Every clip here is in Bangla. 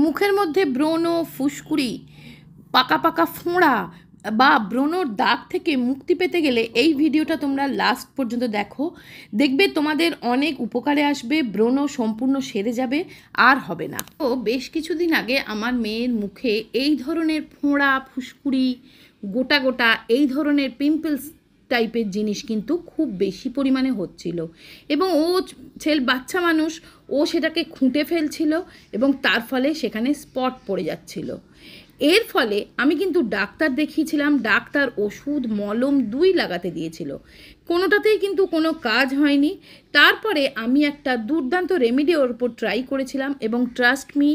মুখের মধ্যে ব্রণ, ফুসকুড়ি, পাকা পাকা ফোঁড়া বা ব্রণর দাগ থেকে মুক্তি পেতে গেলে এই ভিডিওটা তোমরা লাস্ট পর্যন্ত দেখো। দেখবে তোমাদের অনেক উপকারে আসবে, ব্রণ সম্পূর্ণ সেরে যাবে, আর হবে না। তো বেশ কিছুদিন আগে আমার মেয়ের মুখে এই ধরনের ফোঁড়া, ফুসকুড়ি, গোটা গোটা এই ধরনের পিম্পলস টাইপের জিনিস কিন্তু খুব বেশি পরিমাণে হচ্ছিল, এবং বাচ্চা মানুষ, ও সেটাকে খুঁটে ফেলছিল এবং তার ফলে সেখানে স্পট পড়ে যাচ্ছিল। এর ফলে আমি কিন্তু ডাক্তার দেখিয়েছিলাম, ডাক্তার ওষুধ মলম দুই লাগাতে দিয়েছিল, কোনোটাতেই কিন্তু কোনো কাজ হয়নি। তারপরে আমি একটা দুর্দান্ত রেমেডি ওর উপর ট্রাই করেছিলাম, এবং ট্রাস্ট মি,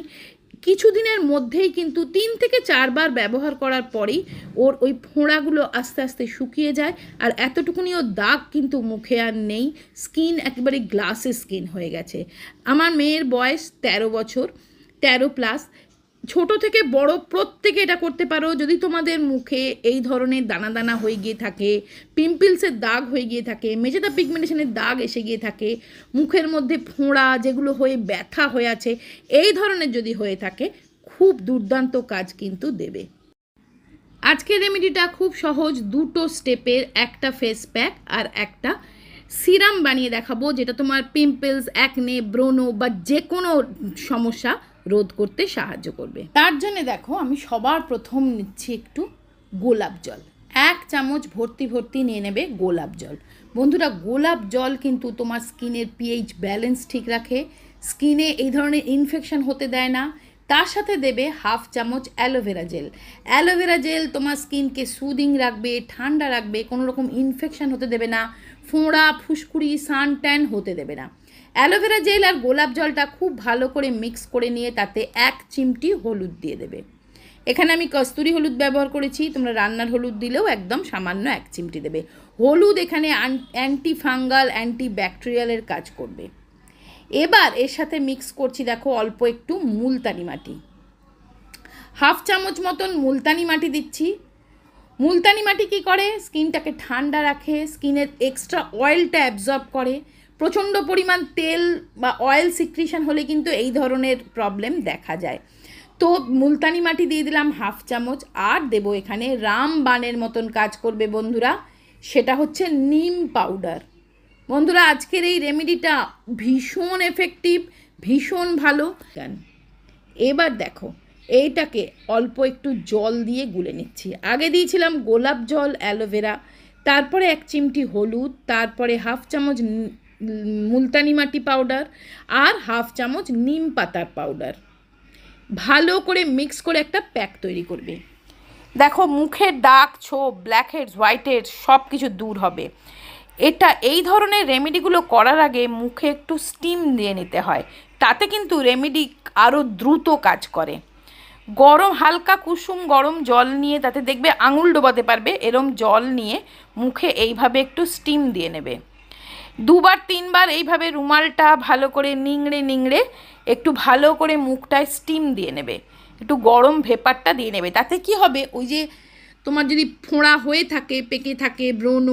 কিছুদিনের মধ্যেই কিন্তু 3 থেকে 4 বার ব্যবহার করার পরেই ওর ওই ফোঁড়াগুলো আস্তে আস্তে শুকিয়ে যায়, আর এতটুকুনিও দাগ কিন্তু মুখে আর নেই। স্কিন একেবারে গ্লাসের স্কিন হয়ে গেছে। আমার মেয়ের বয়স 13 বছর, 13+। ছোট থেকে বড় প্রত্যেকে এটা করতে পারো। যদি তোমাদের মুখে এই ধরনের দানা দানা হয়ে গিয়ে থাকে, পিম্পলসের দাগ হয়ে গিয়ে থাকে, মেজেদা পিগমেন্টেশনের দাগ এসে গিয়ে থাকে, মুখের মধ্যে ফোঁড়া যেগুলো হয়ে ব্যথা হয়ে আছে, এই ধরনের যদি হয়ে থাকে, খুব দুর্দান্ত কাজ কিন্তু দেবে। আজকের রেমেডিটা খুব সহজ, 2টো স্টেপের, একটা ফেস প্যাক আর একটা সিরাম বানিয়ে দেখাবো, যেটা তোমার পিম্পলস, অ্যাকনে, ব্রণ বা যে কোনো সমস্যা রোধ করতে সাহায্য করবে। তার জন্য দেখো, আমি সবার প্রথম নিচ্ছি একটু গোলাপ জল। 1 চামচ ভর্তি ভর্তি নিয়ে নেবে গোলাপ জল। বন্ধুরা, গোলাপ জল কিন্তু তোমার স্কিনের পিএইচ ব্যালেন্স ঠিক রাখে, স্কিনে এই ধরনের ইনফেকশন হতে দেয় না। তার সাথে দেবে 1/2 চামচ অ্যালোভেরা জেল। অ্যালোভেরা জেল তোমার স্কিনকে সুদিং রাখবে, ঠান্ডা রাখবে, কোনো রকম ইনফেকশন হতে দেবে না, ফোঁড়া, ফুসকুড়ি, সান ট্যান হতে দেবে না। অ্যালোভেরা জেল আর গোলাপ জলটা খুব ভালো করে মিক্স করে নিয়ে তাতে 1 চিমটি হলুদ দিয়ে দেবে। এখানে আমি কস্তুরি হলুদ ব্যবহার করেছি, তোমরা রান্নার হলুদ দিলেও একদম সামান্য 1 চিমটি দেবে। হলুদ এখানে অ্যান্টি ফাঙ্গাল, অ্যান্টি ব্যাকটেরিয়ালের কাজ করবে। এবার এর সাথে মিক্স করছি দেখো অল্প একটু মুলতানি মাটি, 1/2 চামচ মতন মুলতানি মাটি দিচ্ছি। মুলতানি মাটি কী করে? স্কিনটাকে ঠান্ডা রাখে, স্কিনের এক্সট্রা অয়েলটা অ্যাবজর্ব করে। প্রচণ্ড পরিমাণ তেল বা অয়েল সিক্রিশন হলে কিন্তু এই ধরনের প্রবলেম দেখা যায়। তো মুলতানি মাটি দিয়ে দিলাম 1/2 চামচ, আর দেবো এখানে রামবানের মতন কাজ করবে বন্ধুরা, সেটা হচ্ছে নিম পাউডার। বন্ধুরা, আজকের এই রেমেডিটা ভীষণ এফেক্টিভ, ভীষণ ভালো। এবার দেখো, এইটাকে অল্প একটু জল দিয়ে গুলে নিচ্ছি। আগে দিয়েছিলাম গোলাপ জল, অ্যালোভেরা, তারপরে 1 চিমটি হলুদ, তারপরে 1/2 চামচ মুলতানি মাটি পাউডার, আর 1/2 চামচ নিম পাতার পাউডার। ভালো করে মিক্স করে একটা প্যাক তৈরি করবে। দেখো, মুখের দাগ, ছোপ, ব্ল্যাক হেডস, হোয়াইট হেডস সব কিছু দূর হবে। এই ধরনের রেমেডিগুলো করার আগে মুখে একটু স্টিম দিয়ে নিতে হয়, তাতে কিন্তু রেমেডি আরও দ্রুত কাজ করে। হালকা কুসুম গরম জল নিয়ে, তাতে দেখবে আঙুল ডোবাতে পারবে, এরম জল নিয়ে মুখে এইভাবে একটু স্টিম দিয়ে নেবে। 2-3 বার এইভাবে রুমালটা ভালো করে নিংড়ে নিংড়ে একটু ভালো করে মুখটায় স্টিম দিয়ে নেবে, একটু গরম ভেপারটা দিয়ে নেবে। তাতে কি হবে, ওই যে তোমার যদি ফোঁড়া হয়ে থাকে, পেকে থাকে, ব্রণ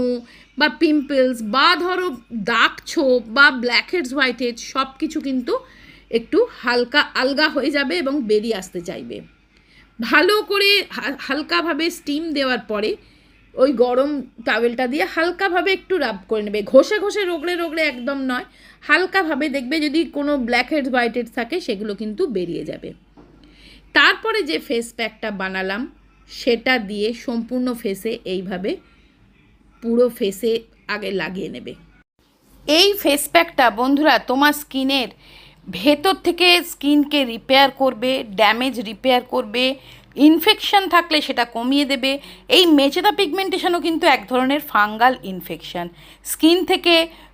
বা পিম্পলস বা ধরো দাগ ছোপ বা ব্ল্যাক হেডস, হোয়াইট হেডস সব কিছু কিন্তু একটু হালকা আলগা হয়ে যাবে এবং বেরিয়ে আসতে চাইবে। ভালো করে হালকাভাবে স্টিম দেওয়ার পরে ওই গরম টাওয়েলটা দিয়ে হালকাভাবে একটু রাব করে নেবে, ঘষে ঘষে রগড়ে রগড়ে একদম নয়, হালকাভাবে। দেখবে যদি কোনো ব্ল্যাক হেডস, হোয়াইট হেডস থাকে সেগুলো কিন্তু বেরিয়ে যাবে। তারপরে যে ফেস প্যাকটা বানালাম সেটা দিয়ে সম্পূর্ণ ফেসে এইভাবে পুরো ফেসে আগে লাগিয়ে নেবে। এই ফেস প্যাকটা বন্ধুরা তোমার স্কিনের ভেতর থেকে স্কিনকে রিপেয়ার করবে, ড্যামেজ রিপেয়ার করবে, ইনফেকশন থাকলে সেটা কমিয়ে দেবে। এই মেচেদা পিগমেন্টেশনও কিন্তু এক ধরনের ফাঙ্গাল ইনফেকশন, স্কিন থেকে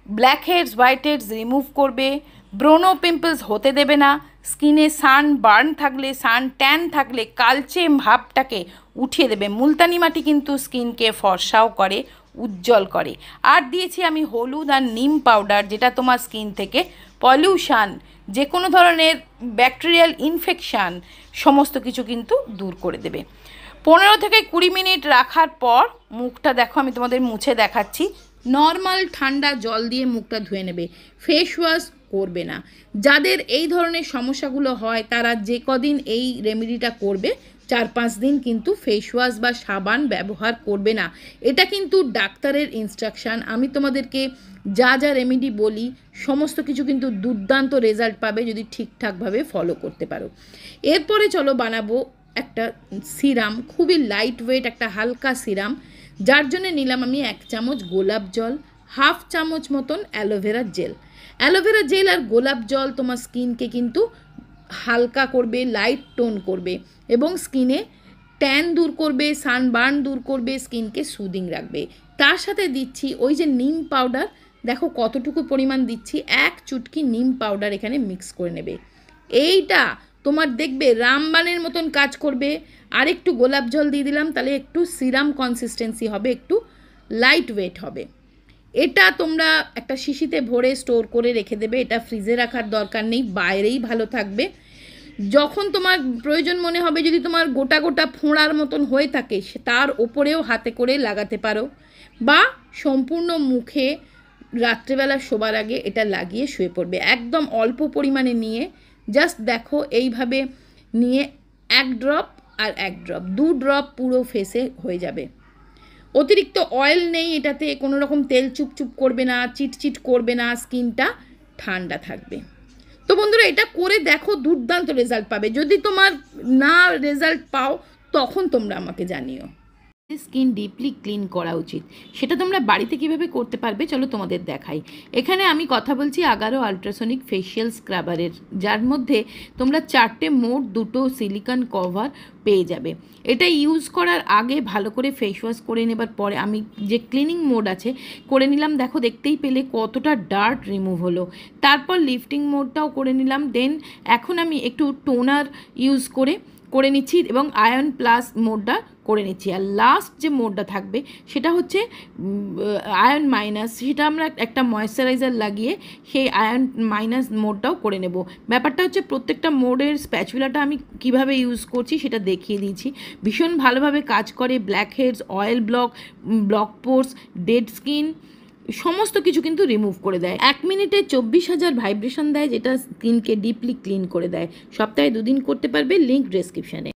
black heads, white heads remove করবে, ব্রণ, পিম্পলস হতে দেবে না। স্কিনে সান বার্ন থাকলে, সান ট্যান থাকলে কালচে ভাবটাকে উঠিয়ে দেবে। মুলতানি মাটি কিন্তু স্কিনকে ফর্সাও করে, উজ্জ্বল করে। আর দিয়েছি আমি হলুদ আর নিম পাউডার, যেটা তোমার স্কিন থেকে পলিউশন, যে কোনো ধরনের ব্যাকটেরিয়াল ইনফেকশান সমস্ত কিছু কিন্তু দূর করে দেবে। 15 থেকে 20 মিনিট রাখার পর মুখটা দেখো, আমি তোমাদের মুছে দেখাচ্ছি। নর্মাল ঠান্ডা জল দিয়ে মুখটা ধুয়ে নেবে, ফেস ওয়াশ করবে না। যাদের এই ধরনের সমস্যাগুলো হয় তারা যে কদিন এই রেমেডিটা করবে 4-5 দিন কিন্তু ফেস ওয়াশ বা সাবান ব্যবহার করবে না। এটা কিন্তু ডাক্তারের ইনস্ট্রাকশান। আমি তোমাদেরকে যা যা রেমেডি বলি সমস্ত কিছু কিন্তু দুর্দান্ত রেজাল্ট পাবে যদি ঠিকঠাকভাবে ফলো করতে পারো। এরপরে চলো বানাবো একটা সিরাম, খুবই লাইট ওয়েট একটা হালকা সিরাম, যার জন্য নিলাম আমি 1 চামচ গোলাপ জল, 1/2 চামচ মতন অ্যালোভেরা জেল। অ্যালোভেরা জেল আর গোলাপ জল তোমার স্কিনকে কিন্তু হালকা করবে, লাইট টোন করবে এবং স্কিনে ট্যান দূর করবে, সানবার্ন দূর করবে, স্কিনকে সুদিং রাখবে। তার সাথে দিচ্ছি ওই যে নিম পাউডার, দেখো কতটুকু পরিমাণ দিচ্ছি, 1 চুটকি নিম পাউডার এখানে মিক্স করে নেবে। এইটা তোমার দেখবে রামবানের মতন কাজ করবে। আর একটু গোলাপ জল দিয়ে দিলাম, তাহলে একটু সিরাম কনসিস্টেন্সি হবে, একটু লাইট ওয়েট হবে। এটা তোমরা একটা শিশিতে ভরে স্টোর করে রেখে দেবে, এটা ফ্রিজে রাখার দরকার নেই, বাইরেই ভালো থাকবে। যখন তোমার প্রয়োজন মনে হবে, যদি তোমার গোটা গোটা ফোঁড়ার মতন হয়ে থাকে তার ওপরেও হাতে করে লাগাতে পারো, বা সম্পূর্ণ মুখে রাত্রেবেলা শোবার আগে এটা লাগিয়ে শুয়ে পড়বে। একদম অল্প পরিমাণে নিয়ে জাস্ট দেখো এইভাবে নিয়ে 1 ড্রপ আর 1 ড্রপ, 2 ড্রপ পুরো ফেসে হয়ে যাবে। অতিরিক্ত অয়েল নেই এটাতে, কোনো রকম তেল চুপচুপ করবে না, চিটচিট করবে না, স্কিনটা ঠান্ডা থাকবে। তো বন্ধুরা এটা করে দেখো, দুর্দান্ত রেজাল্ট পাবে। যদি তোমার না রেজাল্ট পাও তখন তোমরা আমাকে জানিও। স্কিন ডিপলি ক্লিন করা উচিত, সেটা তোমরা বাড়িতে কিভাবে করতে পারবে চলো তোমাদের দেখাই। এখানে আমি কথা বলছি আগারো আল্ট্রাসনিক ফেশিয়াল স্ক্রাবারের, যার মধ্যে তোমরা 4টে মোট 2টো সিলিকন কভার পেয়ে যাবে। এটা ইউজ করার আগে ভালো করে ফেস ওয়াশ করে নেবার পরে আমি যে ক্লিনিং মোড আছে করে নিলাম, দেখো দেখতেই পেলে কতটা ডার্ট রিমুভ হলো। তারপর লিফটিং মোডটাও করে নিলাম। দেন এখন আমি একটু টোনার ইউজ করে নিচ্ছি এবং আয়রন প্লাস মোডটা করে নিচ্ছি। আর লাস্ট যে মোডটা থাকবে সেটা হচ্ছে আয়রন মাইনাস, সেটা আমরা একটা ময়েশ্চারাইজার লাগিয়ে সেই আয়রন মাইনাস মোডটাও করে নেব। ব্যাপারটা হচ্ছে প্রত্যেকটা মোডের স্প্যাচুলাটা আমি কিভাবে ইউজ করছি সেটা দেখিয়ে দিয়েছি। ভীষণ ভালোভাবে কাজ করে, ব্ল্যাক হেডস, অয়েল ব্লক পোর্স, ডেড স্কিন সমস্ত কিছু কিন্তু রিমুভ করে দেয়। 1 মিনিটে 24,000 ভাইব্রেশন দেয়, যেটা স্কিনকে ডিপলি ক্লিন করে দেয়। সপ্তাহে 2 দিন করতে পারবে, লিঙ্ক ডেসক্রিপশানে।